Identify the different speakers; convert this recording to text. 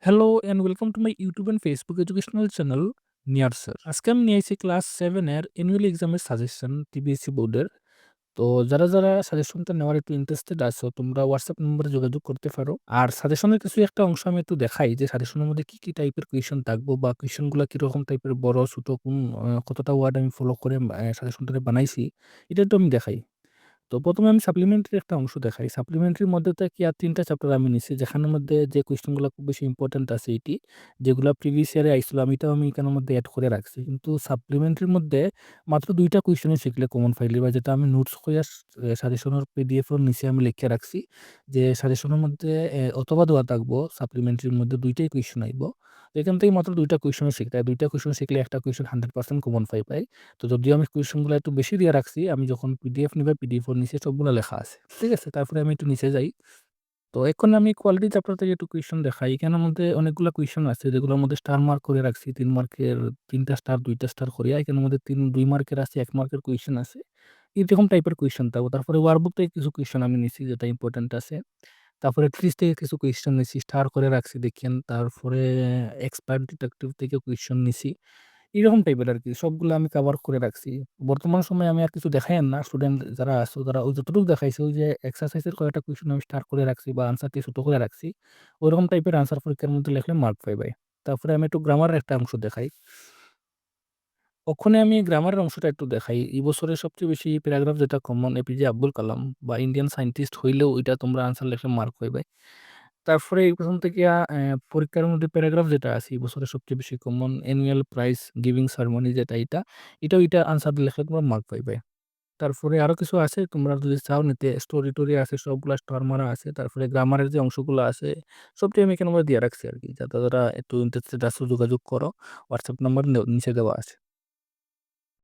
Speaker 1: Hello and welcome to my YouTube and Facebook educational channel near sir. আজকে আমি নিয়ে এসেছি ক্লাস 7 এর অ্যানুয়াল এক্সামের সাজেশন টিবিএসসি বোর্ডের। তো যারা সাজেশনটা নেওয়ার একটু ইন্টারেস্টেড আছো তোমরা হোয়াটসঅ্যাপ নম্বরে যোগাযোগ করতে পারো। আর সাজেশনের কিছু একটা অংশ আমি একটু দেখাই যে সাজেশনের মধ্যে কি টাইপের কোয়েশ্চেন থাকবো বা কোয়েশ্চেনগুলা কিরকম টাইপের বড়, ছোট কতটা ওয়ার্ড আমি ফলো করে সাজেশনটারে বানাইছি এটা একটু আমি দেখাই। তো ১ম এ আমি সাপ্লিমেন্টারি একটা অংশ দেখাই। সাপ্লিমেন্টারির মধ্যে থেকে আর ৩ টা চ্যাপ্টার আমি নিছি। যেখানের মধ্যে যে কোয়েশ্চেন গুলা খুব বেশি ইম্পোর্টেন্ট আছে এটি। যেগুলা প্রিভিয়াস ইয়ারে আইছিল এটাও আমি এখানের মধ্যে এড করে রাখছি। কিন্তু সাপ্লিমেন্টারির মধ্যে মাত্র ২ টা কোয়েশ্চেনই শিখলে কমন ফাইলে বা যেটা আমি নোটস কইরা সাজেশনের পিডিএফ এর নিচে আমি লিখে রাখছি। যে সাজেশনের মধ্যে অথবা দেওয়া থাকবো সাপ্লিমেন্টারির মধ্যে ২ টাই কোয়েশ্চেন আইবো। তো এখান থেকে মাত্র ২ টা কোয়েশ্চেনও শিখতে হয়। ২ টা কোয়েশ্চেন শিখলে একটা কোয়েশ্চেন 100% কমন পাই। তো যদিও আমি কোয়েশ্চেনগুলো একটু বেশি দিয়ে রাখছি, আমি যখন পিডিএফ নিবা পিডিএফ এর নিচে সবগুলা লেখা আছে। ঠিক আছে? তারপরে আমি একটু নিচে যাই। তো এখন আমি কোয়ালিটি চ্যাপ্টার থেকে একটু কোয়েশ্চেন দেখাই। এখানের মধ্যে অনেকগুলা কোয়েশ্চেন আছে যেগুলোর মধ্যে স্টার মার্ক করে রাখছি। ৩ মার্কের ৩ টা স্টার ২ টা স্টার করিয়া। এখানের মধ্যে ২ মার্কের আছে, ১ মার্কের কোয়েশ্চেন আছে। এরকম টাইপের কোয়েশ্চেন থাকবে। তারপরে ওয়ার্কবুক থেকে কিছু কোয়েশ্চেন আমি নিছি যেটা ইম্পোর্টেন্ট আছে। তারপরে ট্রিজ থেকে কিছু কোয়েশ্চেন নিছি, স্টার করে রাখছি দেখেন। তারপরে এক্সপায়ার্ড ডিটেকটিভ থেকে কোয়েশ্চেন নিছি। এরকম টাইপের আরকি। সবগুলো আমি কভার করে রাখছি। বর্তমান সময়ে আমি আর কিছু দেখাইয়েন না। স্টুডেন্ট যারা আছো তারা ওই যতটুকু দেখাইছি ওই যে এক্সারসাইজের কয়েকটা কোয়েশ্চেন আমি স্টার করে রাখছি বা আনসারটি ছোট করে রাখছি। ওরকম টাইপের আনসার পরীক্ষার মধ্যে লিখলে মার্ক পাইবে। তারপরে আমি একটু গ্রামারের একটা অংশ দেখাই। ওখানে আমি গ্রামারের অংশটা একটু দেখাই। এই বছরের সবচেয়ে বেশি প্যারাগ্রাফ যেটা কমন এপিজে আব্দুল কালাম বা ইন্ডিয়ান সায়েন্টিস্ট হইলেও ওইটা তোমরা আনসার লিখলে মার্ক পাইবে। তারপরে এই প্রথম থেকে পরীক্ষার মধ্যে প্যারাগ্রাফ যেটা আছে এই বছরের সবচেয়ে বেশি common annual prize giving ceremony যেটা এটা আনসার লিখলে তোমরা মার্ক পাইবে। তারপরে আরো কিছু আছে তোমরা যদি চাও নিতে স্টোরি-টোরি আছে সবগুলা স্টার মারা আছে। তারপরে গ্রামারের যে অংশগুলো আছে সবটি আমি এখানে মধ্যে দিয়ে রাখছি আরকি। যারা একটু ইন্টারেস্টেড আছো যোগাযোগ করো। হোয়াটসঅ্যাপ নাম্বার নিচে দেওয়া আছে।